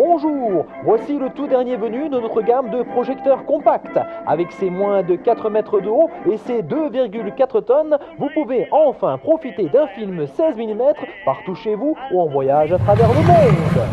Bonjour, voici le tout dernier venu de notre gamme de projecteurs compacts. Avec ses moins de 4 mètres de haut et ses 2,4 tonnes, vous pouvez enfin profiter d'un film 16 mm partout chez vous ou en voyage à travers le monde.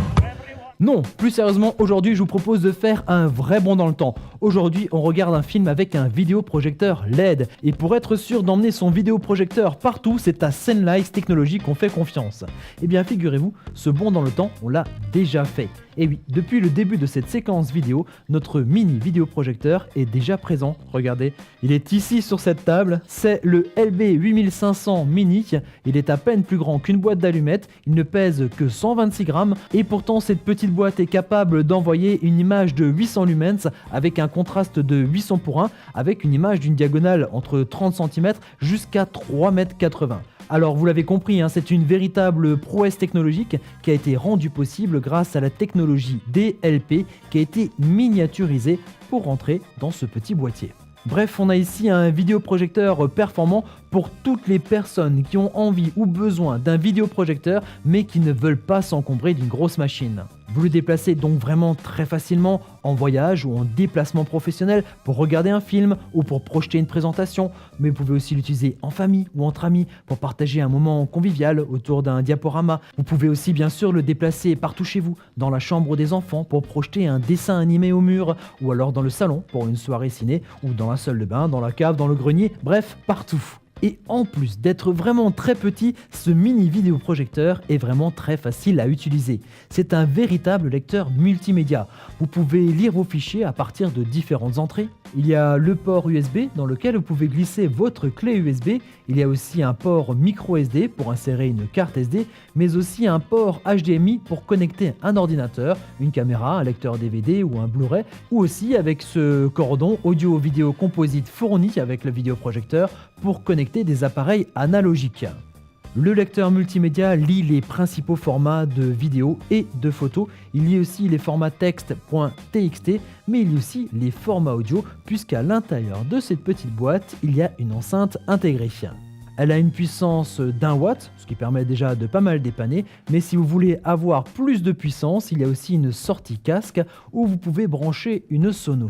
Non, plus sérieusement, aujourd'hui je vous propose de faire un vrai bond dans le temps. Aujourd'hui, on regarde un film avec un vidéoprojecteur LED. Et pour être sûr d'emmener son vidéoprojecteur partout, c'est à Senlight Technologies qu'on fait confiance. Eh bien, figurez-vous, ce bond dans le temps, on l'a déjà fait. Et oui, depuis le début de cette séquence vidéo, notre mini vidéoprojecteur est déjà présent. Regardez, il est ici sur cette table. C'est le LB8500 Mini. Il est à peine plus grand qu'une boîte d'allumettes. Il ne pèse que 126 grammes. Et pourtant, cette petite boîte est capable d'envoyer une image de 800 lumens avec un contraste de 800:1 avec une image d'une diagonale entre 30 cm jusqu'à 3,80 m. Alors vous l'avez compris, c'est une véritable prouesse technologique qui a été rendue possible grâce à la technologie DLP qui a été miniaturisée pour rentrer dans ce petit boîtier. Bref, on a ici un vidéoprojecteur performant pour toutes les personnes qui ont envie ou besoin d'un vidéoprojecteur mais qui ne veulent pas s'encombrer d'une grosse machine. Vous le déplacez donc vraiment très facilement en voyage ou en déplacement professionnel pour regarder un film ou pour projeter une présentation, mais vous pouvez aussi l'utiliser en famille ou entre amis pour partager un moment convivial autour d'un diaporama. Vous pouvez aussi bien sûr le déplacer partout chez vous, dans la chambre des enfants pour projeter un dessin animé au mur, ou alors dans le salon pour une soirée ciné, ou dans la salle de bain, dans la cave, dans le grenier, bref, partout. Et en plus d'être vraiment très petit, ce mini vidéoprojecteur est vraiment très facile à utiliser. C'est un véritable lecteur multimédia. Vous pouvez lire vos fichiers à partir de différentes entrées. Il y a le port USB dans lequel vous pouvez glisser votre clé USB. Il y a aussi un port micro SD pour insérer une carte SD, mais aussi un port HDMI pour connecter un ordinateur, une caméra, un lecteur DVD ou un Blu-ray, ou aussi avec ce cordon audio-vidéo composite fourni avec le vidéoprojecteur pour connecter des appareils analogiques. Le lecteur multimédia lit les principaux formats de vidéo et de photos. Il lit aussi les formats texte.txt, mais il lit aussi les formats audio, puisqu'à l'intérieur de cette petite boîte, il y a une enceinte intégrée. Elle a une puissance d'1 watt, ce qui permet déjà de pas mal dépanner, mais si vous voulez avoir plus de puissance, il y a aussi une sortie casque où vous pouvez brancher une sono.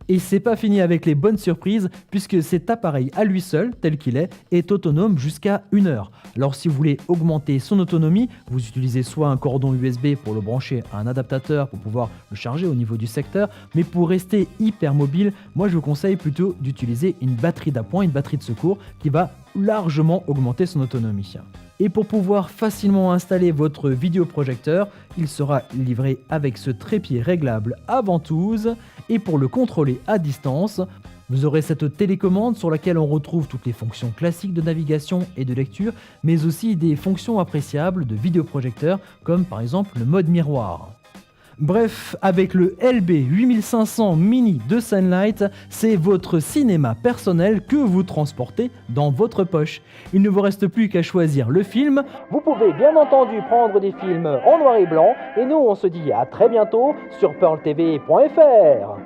Et c'est pas fini avec les bonnes surprises, puisque cet appareil à lui seul, tel qu'il est autonome jusqu'à 1 heure. Alors si vous voulez augmenter son autonomie, vous utilisez soit un cordon USB pour le brancher à un adaptateur pour pouvoir le charger au niveau du secteur, mais pour rester hyper mobile, moi je vous conseille plutôt d'utiliser une batterie d'appoint, une batterie de secours qui va largement augmenter son autonomie. Et pour pouvoir facilement installer votre vidéoprojecteur, il sera livré avec ce trépied réglable à ventouse. Et pour le contrôler à distance, vous aurez cette télécommande sur laquelle on retrouve toutes les fonctions classiques de navigation et de lecture, mais aussi des fonctions appréciables de vidéoprojecteur, comme par exemple le mode miroir. Bref, avec le LB8500 Mini de Senlight, c'est votre cinéma personnel que vous transportez dans votre poche. Il ne vous reste plus qu'à choisir le film. Vous pouvez bien entendu prendre des films en noir et blanc et nous on se dit à très bientôt sur pearltv.fr.